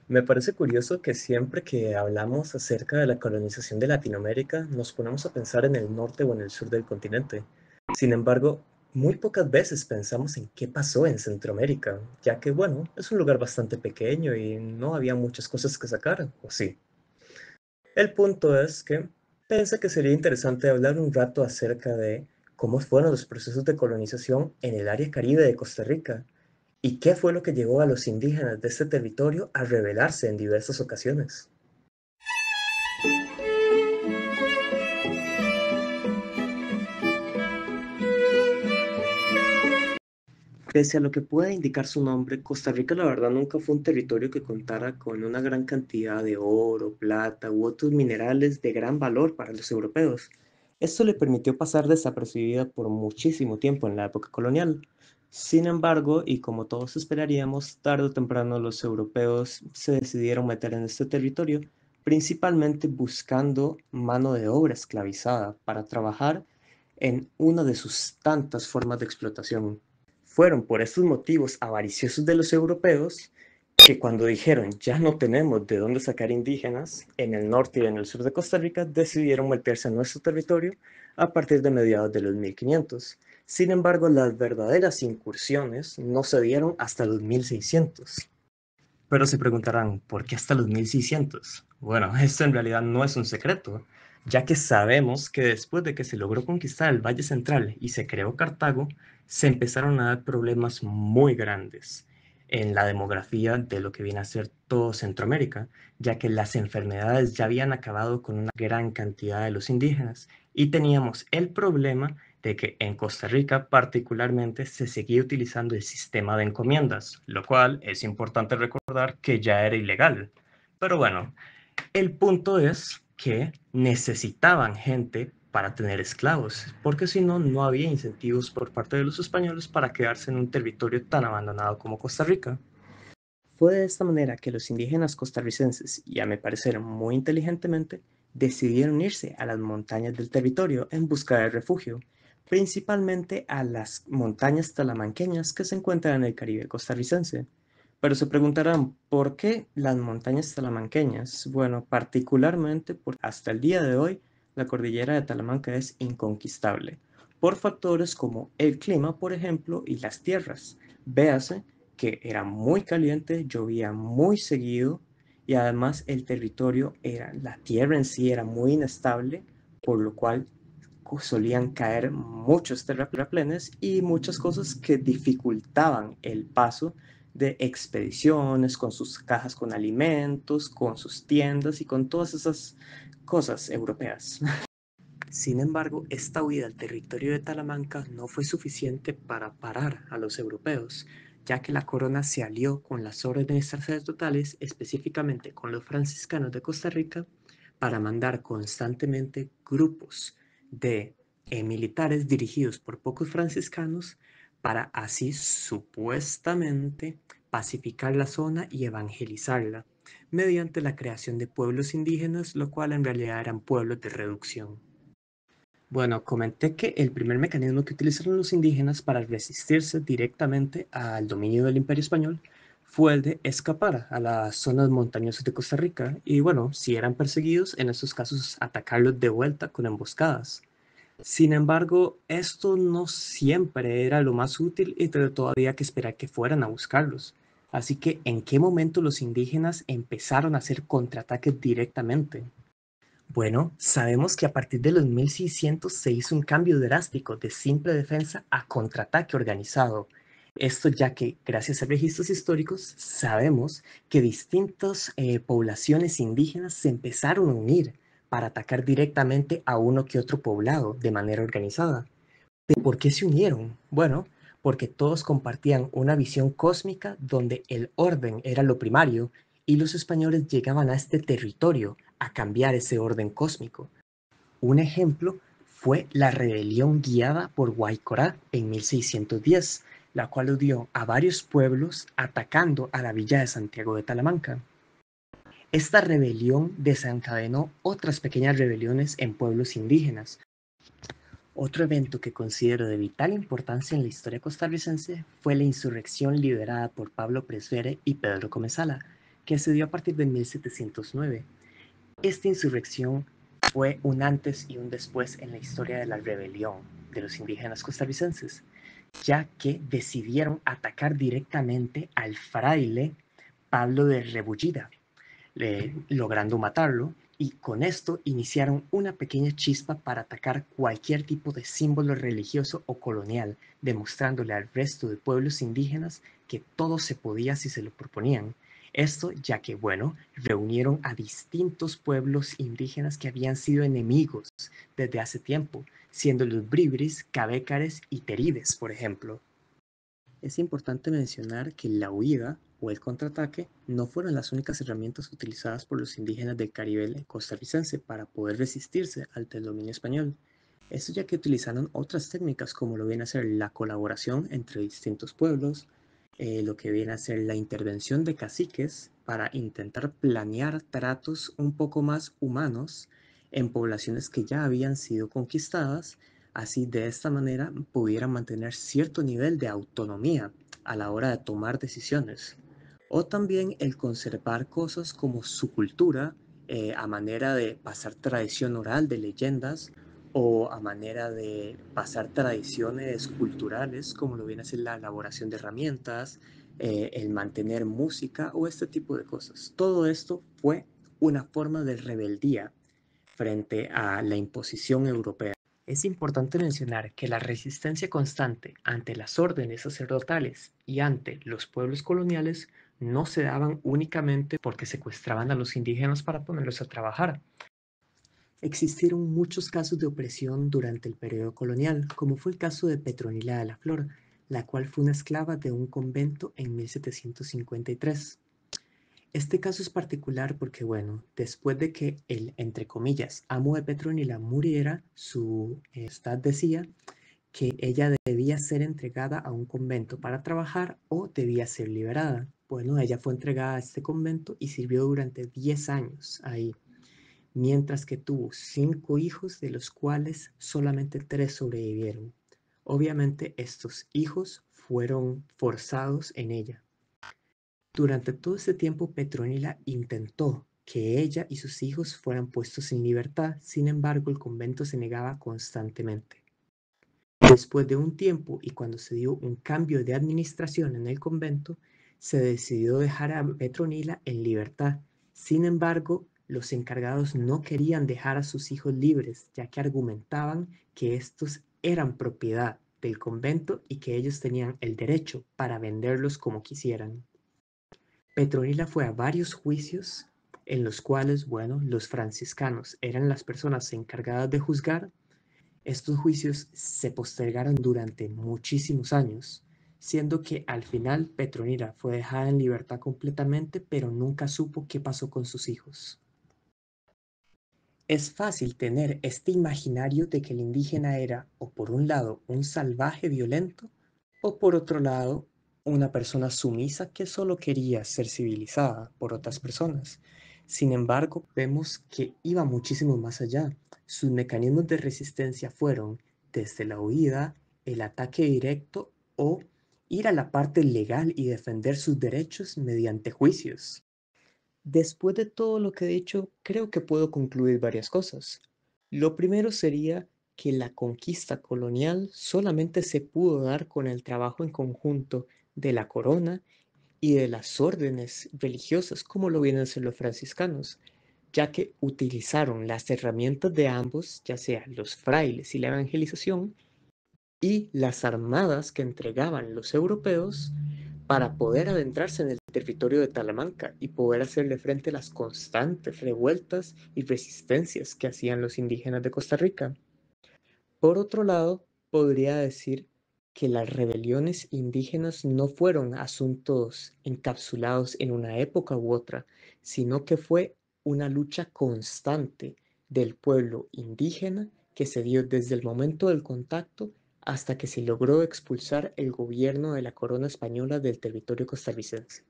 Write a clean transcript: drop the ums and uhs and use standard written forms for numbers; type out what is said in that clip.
Me parece curioso que siempre que hablamos acerca de la colonización de Latinoamérica, nos ponemos a pensar en el norte o en el sur del continente. Sin embargo, muy pocas veces pensamos en qué pasó en Centroamérica, ya que, bueno, es un lugar bastante pequeño y no había muchas cosas que sacar, ¿o sí? El punto es que pensé que sería interesante hablar un rato acerca de cómo fueron los procesos de colonización en el área caribe de Costa Rica y qué fue lo que llevó a los indígenas de este territorio a rebelarse en diversas ocasiones. Pese a lo que pueda indicar su nombre, Costa Rica la verdad nunca fue un territorio que contara con una gran cantidad de oro, plata u otros minerales de gran valor para los europeos. Esto le permitió pasar desapercibida por muchísimo tiempo en la época colonial. Sin embargo, y como todos esperaríamos, tarde o temprano los europeos se decidieron meter en este territorio, principalmente buscando mano de obra esclavizada para trabajar en una de sus tantas formas de explotación. Fueron por estos motivos avariciosos de los europeos que cuando dijeron ya no tenemos de dónde sacar indígenas en el norte y en el sur de Costa Rica, decidieron meterse en nuestro territorio a partir de mediados de los 1500. Sin embargo, las verdaderas incursiones no se dieron hasta los 1600. Pero se preguntarán, ¿por qué hasta los 1600? Bueno, esto en realidad no es un secreto, ya que sabemos que después de que se logró conquistar el Valle Central y se creó Cartago, se empezaron a dar problemas muy grandes en la demografía de lo que viene a ser todo Centroamérica, ya que las enfermedades ya habían acabado con una gran cantidad de los indígenas y teníamos el problema de que en Costa Rica particularmente se seguía utilizando el sistema de encomiendas, lo cual es importante recordar que ya era ilegal. Pero bueno, el punto es que necesitaban gente para tener esclavos, porque si no, no había incentivos por parte de los españoles para quedarse en un territorio tan abandonado como Costa Rica. Fue de esta manera que los indígenas costarricenses, y a mi parecer muy inteligentemente, decidieron irse a las montañas del territorio en busca de refugio, principalmente a las montañas talamanqueñas que se encuentran en el Caribe costarricense. Pero se preguntarán, ¿por qué las montañas talamanqueñas? Bueno, particularmente porque hasta el día de hoy la cordillera de Talamanca es inconquistable, por factores como el clima, por ejemplo, y las tierras. Véase que era muy caliente, llovía muy seguido y además el territorio era, la tierra en sí era muy inestable, por lo cual solían caer muchos terraplenes y muchas cosas que dificultaban el paso de expediciones con sus cajas con alimentos, con sus tiendas y con todas esas cosas europeas. Sin embargo, esta huida al territorio de Talamanca no fue suficiente para parar a los europeos, ya que la corona se alió con las órdenes sacerdotales, específicamente con los franciscanos de Costa Rica, para mandar constantemente grupos de militares dirigidos por pocos franciscanos para así supuestamente pacificar la zona y evangelizarla mediante la creación de pueblos indígenas, lo cual en realidad eran pueblos de reducción. Bueno, comenté que el primer mecanismo que utilizaron los indígenas para resistirse directamente al dominio del Imperio Español fue el de escapar a las zonas montañosas de Costa Rica y bueno, si eran perseguidos, en estos casos atacarlos de vuelta con emboscadas. Sin embargo, esto no siempre era lo más útil y todavía que esperar que fueran a buscarlos. Así que, ¿en qué momento los indígenas empezaron a hacer contraataques directamente? Bueno, sabemos que a partir de los 1600 se hizo un cambio drástico de simple defensa a contraataque organizado. Esto ya que, gracias a registros históricos, sabemos que distintas poblaciones indígenas se empezaron a unir para atacar directamente a uno que otro poblado de manera organizada. ¿Pero por qué se unieron? Bueno, porque todos compartían una visión cósmica donde el orden era lo primario y los españoles llegaban a este territorio a cambiar ese orden cósmico. Un ejemplo fue la rebelión guiada por Guaycorá en 1610, la cual odió a varios pueblos atacando a la villa de Santiago de Talamanca. Esta rebelión desencadenó otras pequeñas rebeliones en pueblos indígenas. Otro evento que considero de vital importancia en la historia costarricense fue la insurrección liderada por Pablo Presbere y Pedro Comezala, que se dio a partir de 1709. Esta insurrección fue un antes y un después en la historia de la rebelión de los indígenas costarricenses, ya que decidieron atacar directamente al fraile Pablo de Rebullida, logrando matarlo, y con esto iniciaron una pequeña chispa para atacar cualquier tipo de símbolo religioso o colonial, demostrándole al resto de pueblos indígenas que todo se podía si se lo proponían. Esto ya que, bueno, reunieron a distintos pueblos indígenas que habían sido enemigos desde hace tiempo, siendo los bribris, cabécares y terides, por ejemplo. Es importante mencionar que la huida o el contraataque no fueron las únicas herramientas utilizadas por los indígenas del Caribe costarricense para poder resistirse ante el dominio español. Esto ya que utilizaron otras técnicas como lo viene a ser la colaboración entre distintos pueblos, lo que viene a ser la intervención de caciques para intentar planear tratos un poco más humanos en poblaciones que ya habían sido conquistadas. Así, de esta manera, pudieran mantener cierto nivel de autonomía a la hora de tomar decisiones. O también el conservar cosas como su cultura, a manera de pasar tradición oral de leyendas o a manera de pasar tradiciones culturales, como lo viene a ser la elaboración de herramientas, el mantener música o este tipo de cosas. Todo esto fue una forma de rebeldía frente a la imposición europea. Es importante mencionar que la resistencia constante ante las órdenes sacerdotales y ante los pueblos coloniales no se daban únicamente porque secuestraban a los indígenas para ponerlos a trabajar. Existieron muchos casos de opresión durante el periodo colonial, como fue el caso de Petronila de la Flor, la cual fue una esclava de un convento en 1753. Este caso es particular porque, bueno, después de que el, entre comillas, amo de Petronila muriera, su estad decía que ella debía ser entregada a un convento para trabajar o debía ser liberada. Bueno, ella fue entregada a este convento y sirvió durante 10 años ahí, mientras que tuvo 5 hijos, de los cuales solamente 3 sobrevivieron. Obviamente estos hijos fueron forzados en ella. Durante todo este tiempo Petronila intentó que ella y sus hijos fueran puestos en libertad, sin embargo el convento se negaba constantemente. Después de un tiempo y cuando se dio un cambio de administración en el convento, se decidió dejar a Petronila en libertad. Sin embargo, los encargados no querían dejar a sus hijos libres, ya que argumentaban que estos eran propiedad del convento y que ellos tenían el derecho para venderlos como quisieran. Petronila fue a varios juicios en los cuales, bueno, los franciscanos eran las personas encargadas de juzgar. Estos juicios se postergaron durante muchísimos años, siendo que al final Petronila fue dejada en libertad completamente, pero nunca supo qué pasó con sus hijos. Es fácil tener este imaginario de que el indígena era, o por un lado, un salvaje violento, o por otro lado, una persona sumisa que solo quería ser civilizada por otras personas. Sin embargo, vemos que iba muchísimo más allá. Sus mecanismos de resistencia fueron desde la huida, el ataque directo o ir a la parte legal y defender sus derechos mediante juicios. Después de todo lo que he dicho, creo que puedo concluir varias cosas. Lo primero sería que la conquista colonial solamente se pudo dar con el trabajo en conjunto de la corona y de las órdenes religiosas, como lo vienen a hacer los franciscanos, ya que utilizaron las herramientas de ambos, ya sea los frailes y la evangelización, y las armadas que entregaban los europeos para poder adentrarse en el territorio de Talamanca y poder hacerle frente a las constantes revueltas y resistencias que hacían los indígenas de Costa Rica. Por otro lado, podría decir que las rebeliones indígenas no fueron asuntos encapsulados en una época u otra, sino que fue una lucha constante del pueblo indígena que se dio desde el momento del contacto hasta que se logró expulsar el gobierno de la corona española del territorio costarricense.